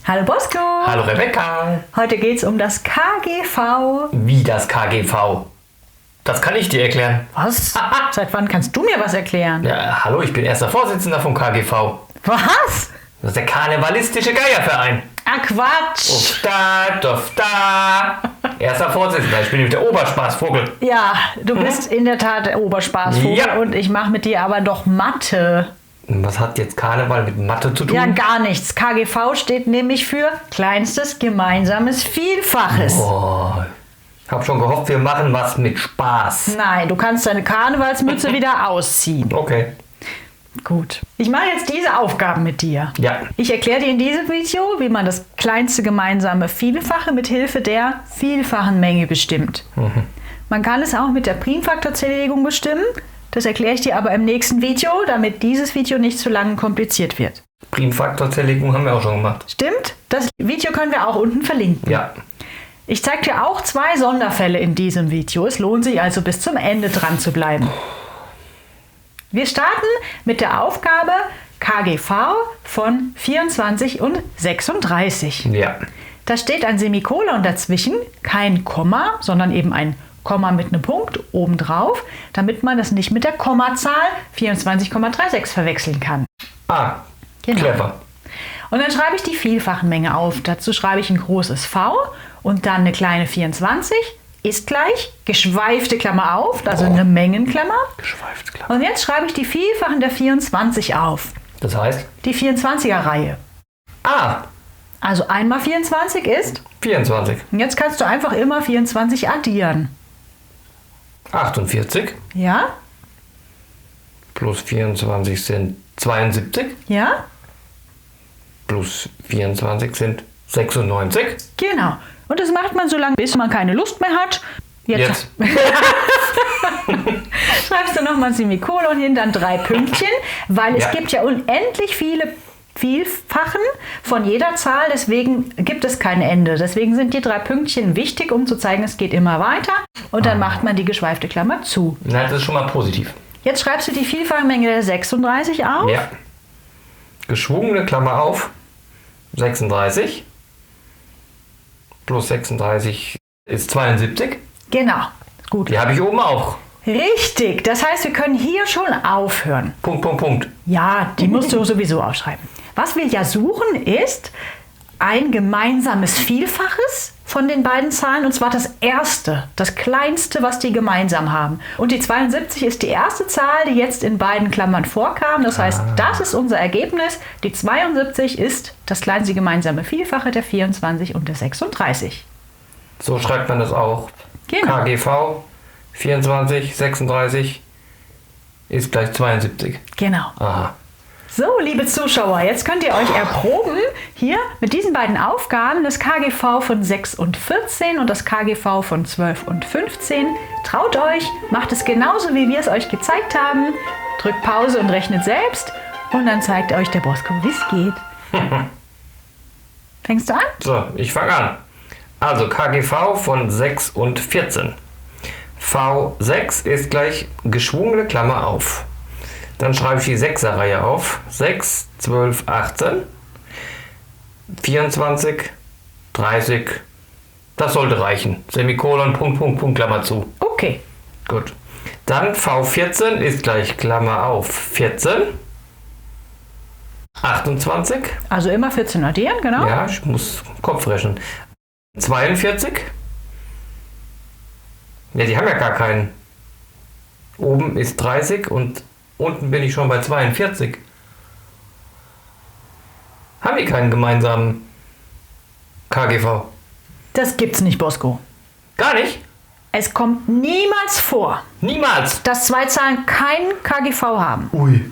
Hallo Bosco. Hallo Rebecca. Heute geht es um das KGV. Wie das KGV? Das kann ich dir erklären. Was? Seit wann kannst du mir was erklären? Ja, hallo, ich bin erster Vorsitzender vom KGV. Was? Das ist der karnevalistische Geierverein. Ah, Quatsch. Da. Erster Vorsitzender. Ich bin nämlich der Oberspaßvogel. Ja, du bist in der Tat der Oberspaßvogel Ja. und ich mache mit dir aber doch Mathe. Was hat jetzt Karneval mit Mathe zu tun? Ja, gar nichts. KGV steht nämlich für kleinstes gemeinsames Vielfaches. Oh, ich habe schon gehofft, wir machen was mit Spaß. Nein, du kannst deine Karnevalsmütze wieder ausziehen. Okay. Gut. Ich mache jetzt diese Aufgaben mit dir. Ja. Ich erkläre dir in diesem Video, wie man das kleinste gemeinsame Vielfache mit Hilfe der vielfachen Menge bestimmt. Man kann es auch mit der Primfaktorzerlegung bestimmen. Das erkläre ich dir aber im nächsten Video, damit dieses Video nicht zu lang und kompliziert wird. Primfaktorzerlegung haben wir auch schon gemacht. Stimmt? Das Video können wir auch unten verlinken. Ja. Ich zeige dir auch 2 Sonderfälle in diesem Video. Es lohnt sich also bis zum Ende dran zu bleiben. Wir starten mit der Aufgabe KGV von 24 und 36. Ja. Da steht ein Semikolon dazwischen, kein Komma, sondern eben ein Komma mit einem Punkt obendrauf, damit man das nicht mit der Kommazahl 24,36 verwechseln kann. Ah, Genau. clever. Und dann schreibe ich die Vielfachenmenge auf. Dazu schreibe ich ein großes V und dann eine kleine 24 ist gleich, geschweifte Klammer auf, also eine Mengenklammer. Geschweift, klar. Und jetzt schreibe ich die Vielfachen der 24 auf. Das heißt? Die 24er-Reihe. Ah, Also 1 mal 24 ist, 24. und jetzt kannst du einfach immer 24 addieren. 48 Ja? plus 24 sind 72. Ja? Plus 24 sind 96. Genau. Und das macht man so lange, bis man keine Lust mehr hat. Jetzt. Schreibst du nochmal ein Semikolon hin, dann 3 Pünktchen, weil es Ja. gibt ja unendlich viele Vielfachen von jeder Zahl, deswegen gibt es kein Ende. Deswegen sind die 3 Pünktchen wichtig, um zu zeigen, es geht immer weiter. Und dann macht man die geschweifte Klammer zu. Na, das ist schon mal positiv. Jetzt schreibst du die Vielfachmenge der 36 auf. Ja. Geschwungene Klammer auf. 36. Plus 36 ist 72. Genau. Gut. Die habe ich oben auch. Richtig. Das heißt, wir können hier schon aufhören. Punkt. Ja, die musst du sowieso aufschreiben. Was wir ja suchen, ist ein gemeinsames Vielfaches von den beiden Zahlen, und zwar das erste, das kleinste, was die gemeinsam haben. Und die 72 ist die erste Zahl, die jetzt in beiden Klammern vorkam. Das heißt, das ist unser Ergebnis. Die 72 ist das kleinste gemeinsame Vielfache der 24 und der 36. So schreibt man das auch. Genau. KGV 24, 36 ist gleich 72. Genau. Aha. So, liebe Zuschauer, jetzt könnt ihr euch erproben, hier mit diesen beiden Aufgaben, das KGV von 6 und 14 und das KGV von 12 und 15. Traut euch, macht es genauso, wie wir es euch gezeigt haben. Drückt Pause und rechnet selbst und dann zeigt euch der Bosco, wie es geht. Fängst du an? So, ich fange an. Also KGV von 6 und 14. V6 ist gleich geschwungene Klammer auf. Dann schreibe ich die 6er-Reihe auf. 6, 12, 18, 24, 30. Das sollte reichen. Semikolon, Punkt, Klammer zu. Okay. Gut. Dann V14 ist gleich Klammer auf 14. 28. Also immer 14 addieren, genau. Ja, ich muss Kopf rechnen. 42. Ja, die haben ja gar keinen. Oben ist 30 und unten bin ich schon bei 42. Haben die keinen gemeinsamen KGV? Das gibt's nicht, Bosco. Gar nicht? Es kommt niemals vor, Niemals! dass 2 Zahlen kein KGV haben. Ui.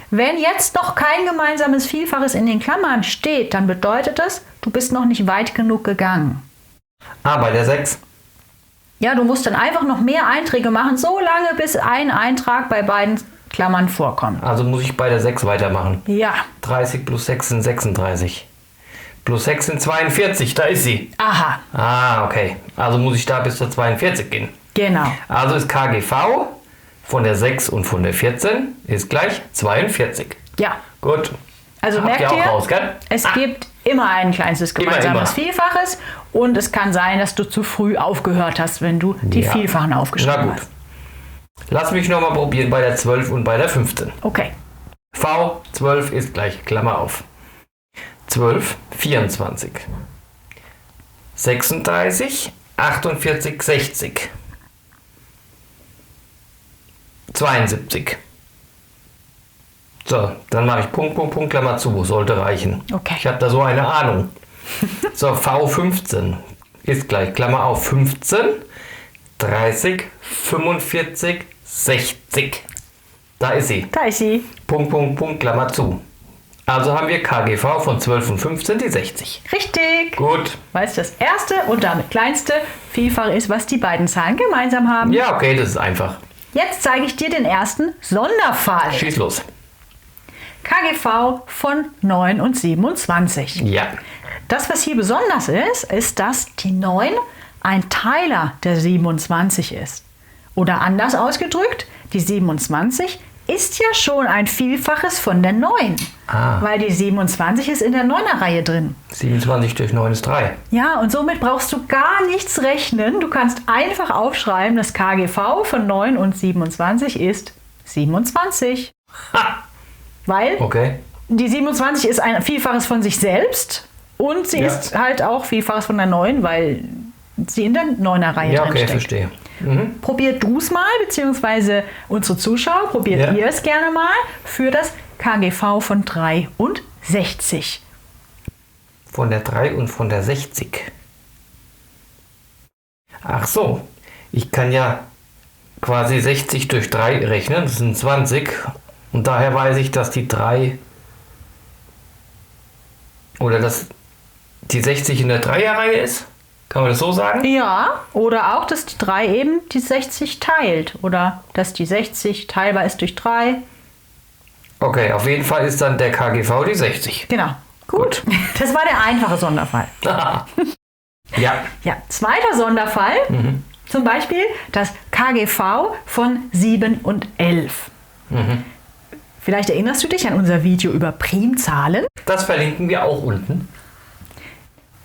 Wenn jetzt noch kein gemeinsames Vielfaches in den Klammern steht, dann bedeutet das, du bist noch nicht weit genug gegangen. Ah, bei der 6. Ja, du musst dann einfach noch mehr Einträge machen, so lange bis ein Eintrag bei beiden Klammern vorkommt. Also muss ich bei der 6 weitermachen. Ja. 30 plus 6 sind 36. Plus 6 sind 42, da ist sie. Aha, Ah, okay. Also muss ich da bis zur 42 gehen. genau. Also ist KGV von der 6 und von der 14 ist gleich 42. Ja. Gut. Also Habt merkt ihr auch ihr, raus, gell? es gibt immer ein kleinstes gemeinsames Immer. Vielfaches. Und es kann sein, dass du zu früh aufgehört hast, wenn du die Ja. Vielfachen aufgeschrieben Na gut. hast. Lass mich nochmal probieren bei der 12 und bei der 15. Okay. V 12 ist gleich, Klammer auf. 12, 24. 36, 48, 60. 72. So, dann mache ich Punkt, Punkt, Punkt, Klammer zu. Sollte reichen. Okay. Ich habe da so eine Ahnung. So, V15 ist gleich, Klammer auf, 15, 30, 45, 60. Da ist sie. Da ist sie. Punkt, Punkt, Punkt, Klammer zu. Also haben wir KGV von 12 und 15 die 60. Richtig. Gut. Weil es das erste und damit kleinste Vielfache ist, was die beiden Zahlen gemeinsam haben. Ja, okay, das ist einfach. Jetzt zeige ich dir den ersten Sonderfall. Schieß los. KGV von 9 und 27. Ja. Das, was hier besonders ist, ist, dass die 9 ein Teiler der 27 ist. Oder anders ausgedrückt, die 27 ist ja schon ein Vielfaches von der 9. Weil die 27 ist in der 9er-Reihe drin. 27 durch 9 ist 3. Ja, und somit brauchst du gar nichts rechnen. Du kannst einfach aufschreiben, das KGV von 9 und 27 ist 27. Ha! Weil Okay. die 27 ist ein Vielfaches von sich selbst und sie Ja. ist halt auch Vielfaches von der 9, weil sie in der 9er-Reihe Ja, drin okay, steckt. verstehe. Mhm. Probiert du es mal, beziehungsweise unsere Zuschauer, probiert Ja. ihr es gerne mal für das KGV von 3 und 60. Von der 3 und von der 60. Ach so. Ich kann ja quasi 60 durch 3 rechnen. Das sind 20. Und daher weiß ich, dass die 3 oder dass die 60 in der 3er-Reihe ist. Kann man das so sagen? Ja, oder auch, dass die 3 eben die 60 teilt oder dass die 60 teilbar ist durch 3. Okay, auf jeden Fall ist dann der KGV die 60. Genau. Gut. Das war der einfache Sonderfall. Ja. Ja, zweiter Sonderfall, zum Beispiel das KGV von 7 und 11. Vielleicht erinnerst du dich an unser Video über Primzahlen. Das verlinken wir auch unten.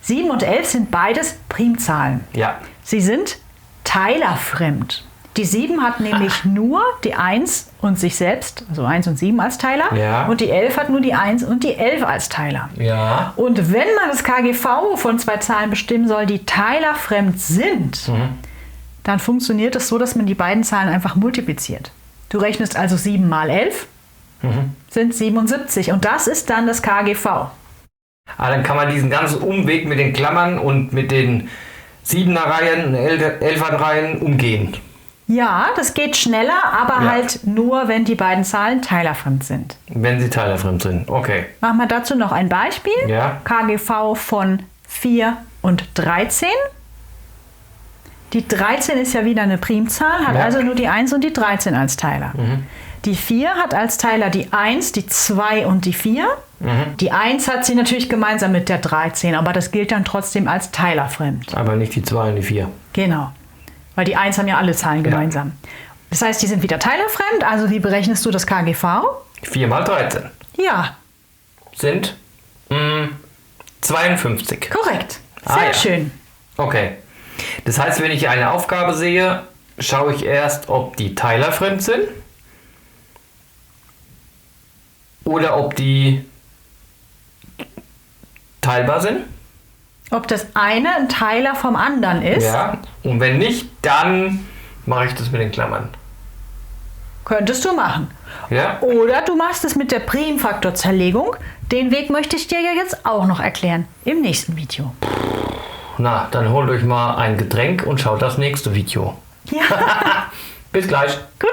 7 und 11 sind beides Primzahlen. Ja. Sie sind teilerfremd. Die 7 hat nämlich nur die 1 und sich selbst, also 1 und 7 als Teiler. Ja. Und die 11 hat nur die 1 und die 11 als Teiler. Ja. Und wenn man das KGV von zwei Zahlen bestimmen soll, die teilerfremd sind, dann funktioniert es so, dass man die beiden Zahlen einfach multipliziert. Du rechnest also 7 mal 11 sind 77 und das ist dann das KGV. Aber dann kann man diesen ganzen Umweg mit den Klammern und mit den 7er-Reihen, 11er-Reihen umgehen. Ja, das geht schneller, aber Ja. halt nur, wenn die beiden Zahlen teilerfremd sind. Wenn sie teilerfremd sind. Okay. Machen wir dazu noch ein Beispiel. Ja. KGV von 4 und 13. Die 13 ist ja wieder eine Primzahl, hat Ja. also nur die 1 und die 13 als Teiler. Die 4 hat als Teiler die 1, die 2 und die 4. Die 1 hat sie natürlich gemeinsam mit der 13, aber das gilt dann trotzdem als teilerfremd. Aber nicht die 2 und die 4. Genau, weil die 1 haben ja alle Zahlen gemeinsam. Das heißt, die sind wieder teilerfremd, also wie berechnest du das KGV? 4 mal 13 Ja, sind 52. korrekt. Ah, Sehr ja. schön. Okay. Das heißt, wenn ich eine Aufgabe sehe, schaue ich erst, ob die teilerfremd sind oder ob die teilbar sind. Ob das eine ein Teiler vom anderen ist, Ja. Und wenn nicht, dann mache ich das mit den Klammern. könntest du machen. Ja. Oder du machst es mit der Primfaktorzerlegung. Den Weg möchte ich dir ja jetzt auch noch erklären im nächsten Video. Na, dann holt euch mal ein Getränk und schaut das nächste Video. Ja, Bis gleich. gut.